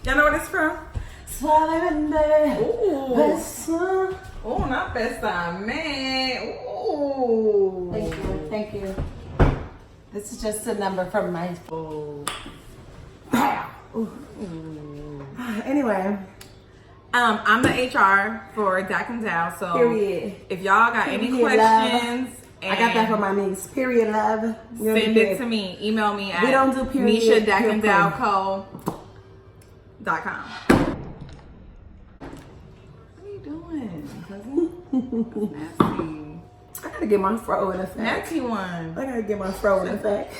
Y'all know what it's from? Ooh. Oh, not best time, man. Ooh. Thank you. This is just a number from my phone. Anyway. I'm the HR for Dak and Dow, so Period. if y'all got any questions, I got that from my niece. Period, love. Send it to me. Email me at we don't do period. MishaDakandDowCo.com. What are you doing, cousin? Nasty. I gotta get my fro in effect. Nasty one. I gotta get my fro in effect.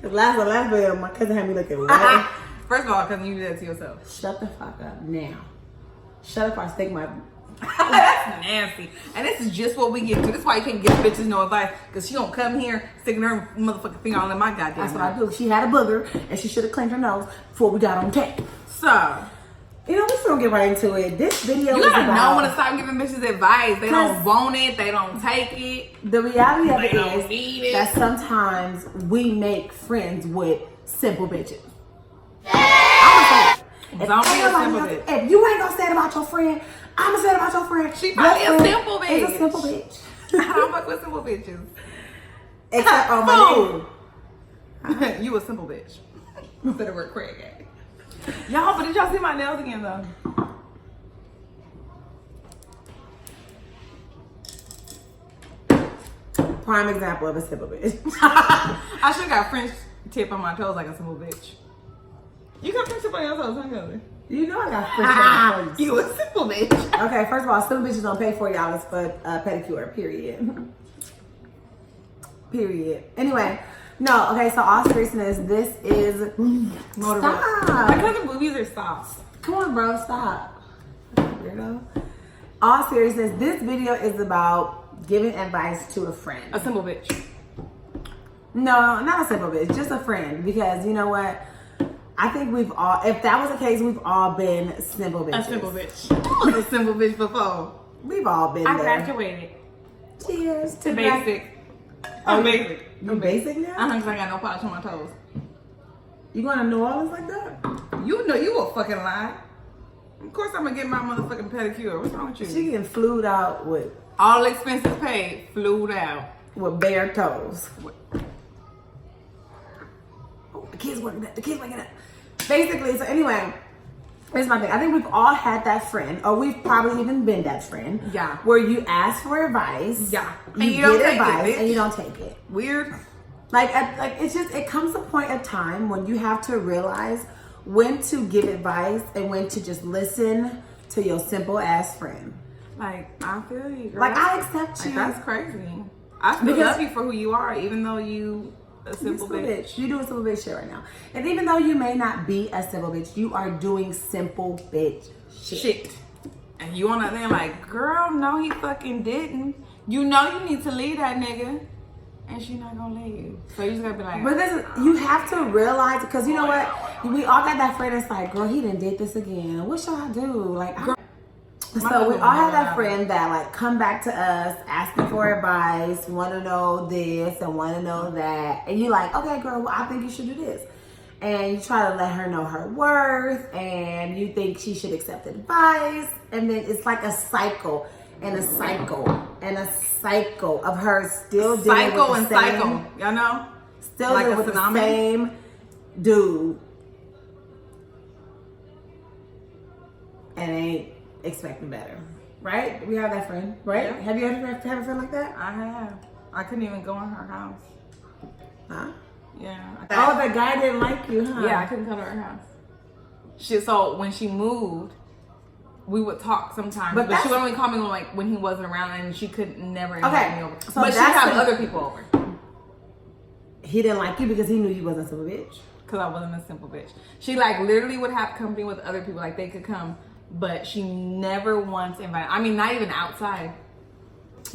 The last video, my cousin had me looking right. First of all, cousin, you do that to yourself. Shut the fuck up now. Shut up or I stick my... That's nasty. And this is just what we get to. This is why you can't give bitches no advice. Because she don't come here sticking her motherfucking finger all in my goddamn That's what mouth. I do. She had a booger and she should have cleaned her nose before we got on tape. So, you know, we're gonna get right into it. This video you is gotta about... know when to stop giving bitches advice. They don't want it. They don't take it. The reality of They it don't is need it. that sometimes we make friends with simple bitches. Don't be a simple bitch. If you ain't gonna say it about your friend, I'm gonna say it about your friend. She probably a simple bitch. It's a simple bitch. I don't fuck with simple bitches. Except on my name. You a simple bitch. Instead of word Craig at. Y'all, but did y'all see my nails again though? Prime example of a simple bitch. I should got French tip on my toes like a simple bitch. You got French tip on your toes, huh, cousin? You know I got French You a simple bitch. Okay, first of all, simple bitches don't pay $40 for pedicure, period. Period. Anyway, no, okay, so all seriousness, this is motivational. Stop. My cousin boobies are soft. Come on, bro, stop. Weirdo. All seriousness, this video is about giving advice to a friend. A simple bitch. No, not a simple bitch, just a friend. Because you know what? I think we've all, if that was the case, we've all been simple bitches. A simple bitch. I was a simple bitch before. We've all been I there. graduated. Cheers To basic. I'm basic. You basic now? Because I got no polish on my toes. You going to New Orleans like that? You know you a fucking lie. Of course I'm gonna get my motherfucking pedicure. What's wrong with you? She getting flued out with all expenses paid, flued out. With bare toes. Oh, the kids waking up. Basically, so anyway, here's my thing. I think we've all had that friend, or we've probably even been that friend. Yeah. Where you ask for advice. Yeah. You get advice and you don't take it. Weird. Like it's just, it comes a point of time when you have to realize when to give advice and when to just listen to your simple ass friend. Like, I feel you, girl. Like, I accept you. Like, that's crazy. I still love you for who you are, even though you a simple bitch. You doing simple bitch shit right now. And even though you may not be a simple bitch, you are doing simple bitch shit. And you on that thing like, girl, no, he fucking didn't. You know you need to leave that nigga. And she not gonna leave you. So you just gotta be like, but this is, you have to realize, because you know what? We all got that friend that's like, girl, he done did this again. What should I do? Like, so we all have that friend that like come back to us asking for advice, want to know this and want to know that, and you like, okay, girl, well, I think you should do this, and you try to let her know her worth, and you think she should accept advice, and then it's like a cycle and a cycle and a cycle of her still dealing with the same, y'all know, still like dealing with the same dude, and ain't expecting better, right? We have that friend, right? Yeah. Have you ever had a friend like that? I have. I couldn't even go in her house. Huh? Yeah. Oh, the guy didn't like you, huh? Yeah, I couldn't come to her house. So when she moved, we would talk sometimes, but she would only call me when he wasn't around, and she could never invite me over. So but she'd have other people over. He didn't like you because he knew you wasn't a simple bitch. Because I wasn't a simple bitch. She like literally would have company with other people, like they could come, but she never once invited. I mean, not even outside.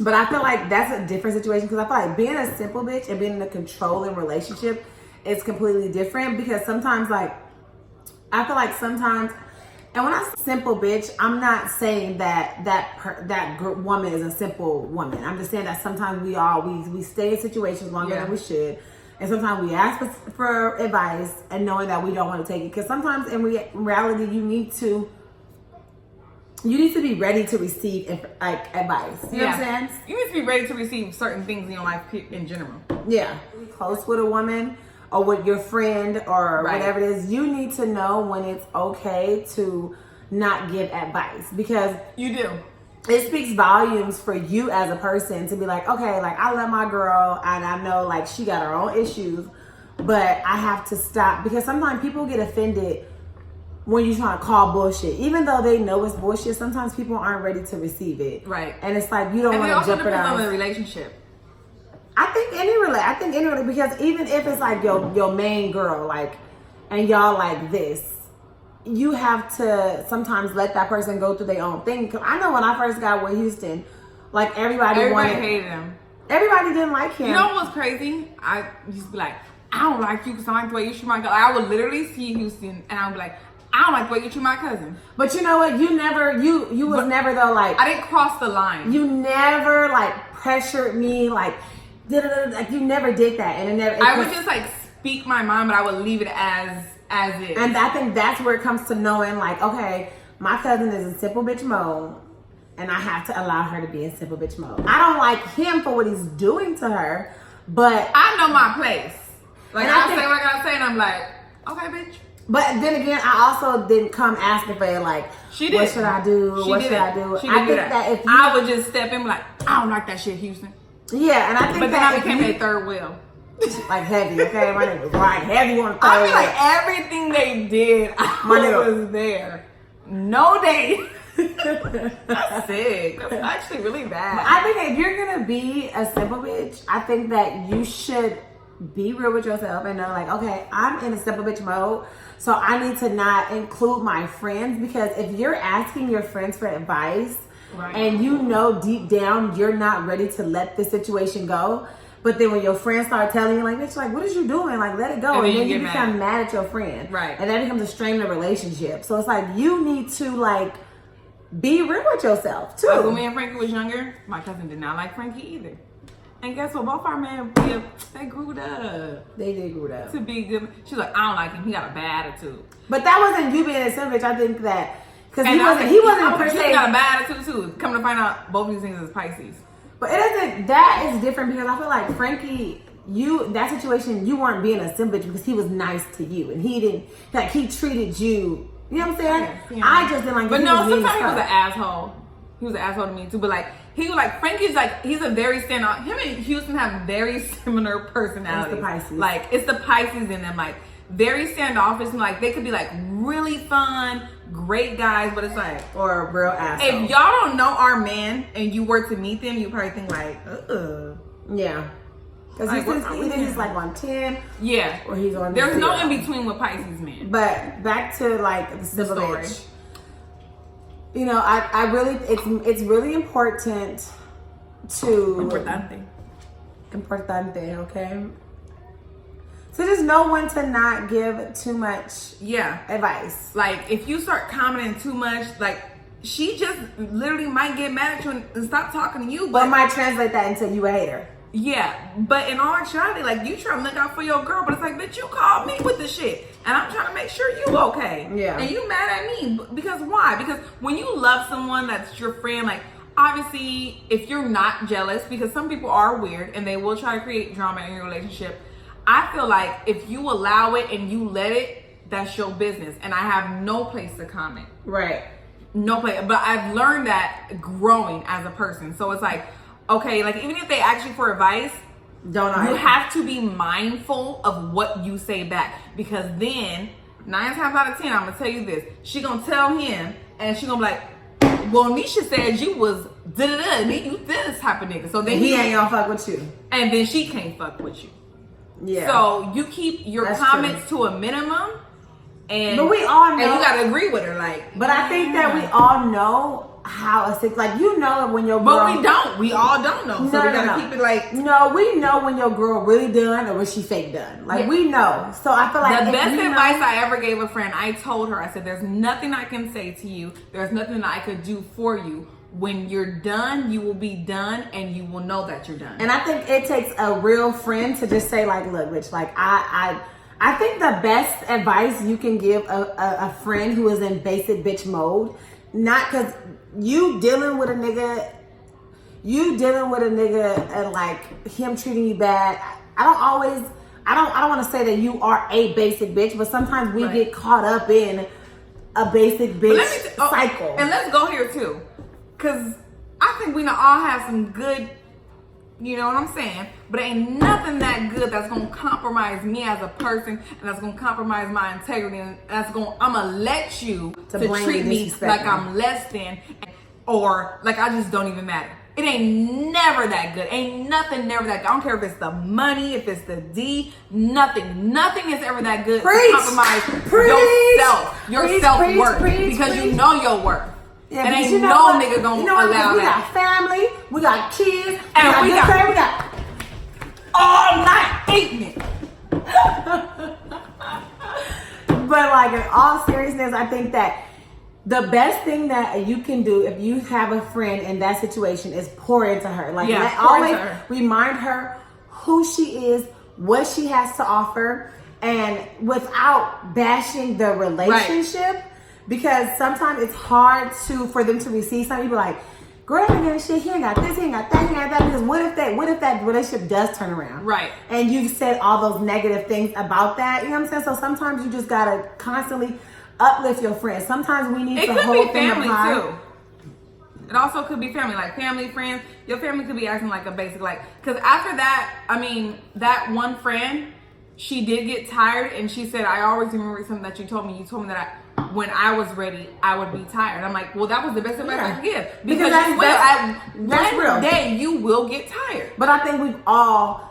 But I feel like that's a different situation, because I feel like being a simple bitch and being in a controlling relationship is completely different, because sometimes like, I feel like sometimes, and when I say simple bitch, I'm not saying that woman is a simple woman. I'm just saying that sometimes we stay in situations longer than we should, And sometimes we ask for advice and knowing that we don't want to take it. Because sometimes in reality, you need to be ready to receive like advice. You know what I'm saying? You need to be ready to receive certain things in your life in general. Yeah. Be close with a woman or with your friend or whatever it is. You need to know when it's okay to not give advice, because you do. It speaks volumes for you as a person to be like, okay, like I love my girl and I know like she got her own issues, but I have to stop, because sometimes people get offended when you're trying to call bullshit. Even though they know it's bullshit, sometimes people aren't ready to receive it. Right. And it's like you don't want to jeopardize. Depends on the relationship. I think any because even if it's like your main girl, like, and y'all like this, you have to sometimes let that person go through their own thing. Cause I know when I first got with Houston, like everybody hated him. Everybody didn't like him. You know what's crazy? I used to be like, I don't like you because I like the way you treat my cousin. I would literally see Houston and I would be like, I don't like the way you treat my cousin. But you know what? You was never though, like, I didn't cross the line. You never like pressured me, like you never did that, and I would just like speak my mind, but I would leave it as is. And I think that's where it comes to knowing, like, okay, my cousin is in simple bitch mode, and I have to allow her to be in simple bitch mode. I don't like him for what he's doing to her, but I know my place. Like, I say what I gotta say, and I'm like, okay, bitch. But then again, I also didn't come asking for it, like, what should I do? What should I do? I think that if I would just step in, like, I don't like that shit, Houston. Yeah, and I think but then I became a third wheel. Like heavy, okay? My nigga was right heavy on the third I wheel. mean, like, everything they did, I was there. No date. That's sick. That's actually really bad. But I think if you're gonna be a simple bitch, I think that you should be real with yourself and know, like, okay, I'm in a simple bitch mode, so I need to not include my friends, because if you're asking your friends for advice, and you know deep down you're not ready to let this situation go, but then when your friends start telling you, like, bitch, like, what is you doing? Like, let it go. And then you become mad at your friend. Right. And that becomes a strain in the relationship. So it's like, you need to, like, be real with yourself, too. Like, when me and Frankie was younger, my cousin did not like Frankie either. And guess what? Both our men, they grew up. They did grow up. To be good. She's like, I don't like him. He got a bad attitude. But that wasn't you being a simp bitch. I think that, because he wasn't per se. He got a bad attitude, too. Coming to find out, both of these things is Pisces. But that is different, because I feel like Frankie, that situation, you weren't being a simp bitch because he was nice to you. And he didn't, like, he treated you, you know what I'm saying? Yeah. I just didn't like. But no, sometimes he was an asshole. He was an asshole to me too. But like, he was like, Frankie's like, he's a very standout. Him and Houston have very similar personalities. It's the Pisces. Like, it's the Pisces in them. Like, very standoffish. And like, they could be like really fun, great guys, but it's like, or a real asshole. If y'all don't know our man and you were to meet them, you probably think like, ugh. Yeah. Because like, either he's like on 10, yeah, or he's on. There's no in between with Pisces men. But back to like the simple bitch. You know, I really, it's really important to importante, okay. So just know when to not give too much advice. Like, if you start commenting too much, like, she just literally might get mad at you and stop talking to you. But might translate that into you a hater. Yeah, but in all actuality, like, you trying to look out for your girl, but it's like, bitch, you called me with the shit, and I'm trying to make sure you okay. Yeah. And you mad at me, because why? Because when you love someone that's your friend, like, obviously, if you're not jealous, because some people are weird, and they will try to create drama in your relationship, I feel like if you allow it and you let it, that's your business, and I have no place to comment. Right. No place, but I've learned that growing as a person, so it's like, okay, like, even if they ask you for advice, you have to be mindful of what you say back, because then 9 times out of 10, I'm gonna tell you this, she gonna tell him, and she gonna be like, well, Nisha said you was da-da-da, and you this type of nigga, so then he ain't gonna fuck with you, and then she can't fuck with you. Yeah. So you keep your comments to a minimum, but we all know, and you gotta agree with her, like. But I think that we all know how a sick, like, you know when your girl. But we don't. We all don't know. So we gotta keep it like. No, we know when your girl really done or when she fake done. Like, we know. So I feel like the best advice I ever gave a friend, I told her, I said, there's nothing I can say to you. There's nothing that I could do for you. when you're done, you will be done, and you will know that you're done. And I think it takes a real friend to just say like, look, bitch, like I think the best advice you can give a friend who is in basic bitch mode, not because you dealing with a nigga and like him treating you bad. I don't want to say that you are a basic bitch, but sometimes we get caught up in a basic bitch cycle. And let's go here too, because I think we all have some good, you know what I'm saying? But ain't nothing that good that's gonna compromise me as a person, and that's gonna compromise my integrity, and I'm gonna let you to treat me like I'm less than, or like I just don't even matter. It ain't never that good. Ain't nothing never that good. I don't care if it's the money, if it's the D, nothing. Nothing is ever that good to compromise your self-worth, because you know your worth. Yeah, and ain't no nigga gonna allow that. We got family, we got kids, and we got all night eating it. But like in all seriousness, I think that the best thing that you can do if you have a friend in that situation is pour into her. Like always remind her who she is, what she has to offer, and without bashing the relationship. Right. Because sometimes it's hard for them to receive something. You be like, girl, I ain't got shit. He ain't got this. He ain't got that. He ain't got that. Because what if that relationship does turn around? Right. And you've said all those negative things about that. You know what I'm saying? So sometimes you just gotta constantly uplift your friends. Sometimes we need to hold them apart. Too. It also could be family, like family, friends. Your family could be acting like a basic, like, because after that, I mean, that one friend, she did get tired, and she said, I always remember something that you told me. You told me that when I was ready, I would be tired. I'm like, well, that was the best advice I could give. Because one day you will get tired. But I think we've all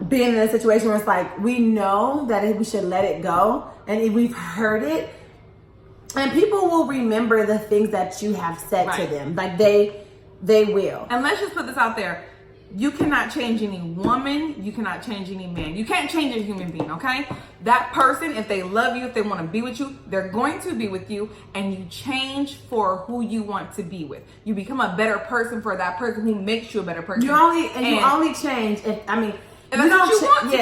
been in a situation where it's like, we know that we should let it go, and we've heard it, and people will remember the things that you have said to them. Like they will. And let's just put this out there. You cannot change any woman. You cannot change any man. You can't change a human being, okay? That person, if they love you, if they want to be with you, they're going to be with you, and you change for who you want to be with. You become a better person for that person who makes you a better person. You only change if and that's what you want to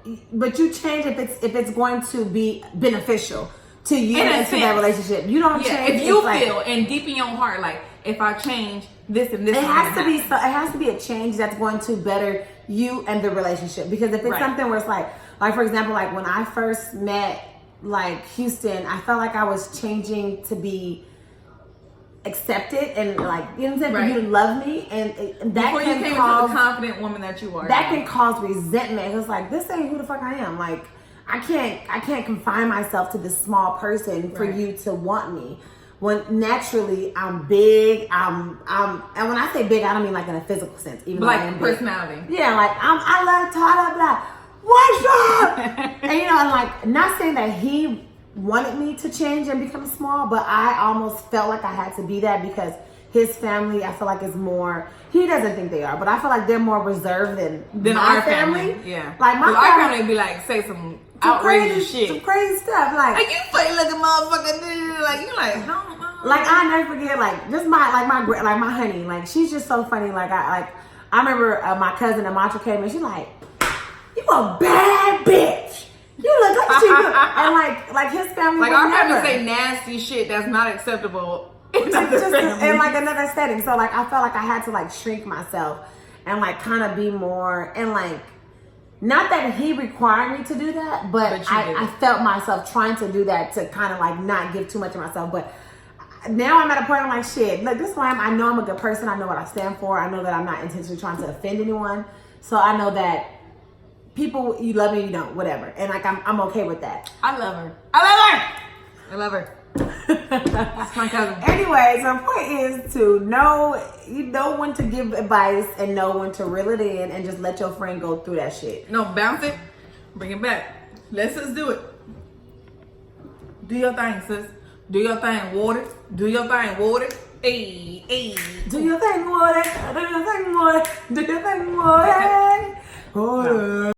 do. But you change if it's going to be beneficial to you and to that relationship. You don't change if you feel and deep in your heart like, if I change this and this, it has to be a change that's going to better you and the relationship. Because if it's something where it's like for example, like when I first met like Houston, I felt like I was changing to be accepted and like, you know what I'm saying, for you to love me, and that before can you came cause into the confident woman that you are. That can cause resentment. It's like, this ain't who the fuck I am. Like I can't confine myself to this small person for you to want me. When naturally I'm big, and when I say big, I don't mean like in a physical sense, even like though I am personality. Big. Yeah, like I love Tata, blah. What's up? And you know, I'm like, not saying that he wanted me to change and become small, but I almost felt like I had to be that because his family, I feel like, is more. He doesn't think they are, but I feel like they're more reserved than our family. Yeah, like my family would be like, say some outrageous shit, some crazy stuff, like you funny looking motherfucker, like you like no. Like I never forget, like just my honey, like she's just so funny. Like I remember my cousin Amatra came and she's like, you a bad bitch. You look like you look. And like his family, like our family say nasty shit that's not acceptable in like another setting. So like I felt like I had to like shrink myself and like kind of be more, and like not that he required me to do that, but I felt myself trying to do that to kind of like not give too much of myself. But now I'm at a point I'm like, shit, look, this is why I know I'm a good person. I know what I stand for. I know that I'm not intentionally trying to offend anyone. So I know that people, you love me, you don't, whatever. And like, I'm okay with that. I love her. That's my cousin. Anyway, so the point is to know when to give advice and know when to reel it in and just let your friend go through that shit. No, bounce it, bring it back. Let's just do it. Do your thing, sis. Do your thing, water. Do your thing, water. Hey, hey. Do your thing, water. Do your thing, water. Do your thing, water. Water.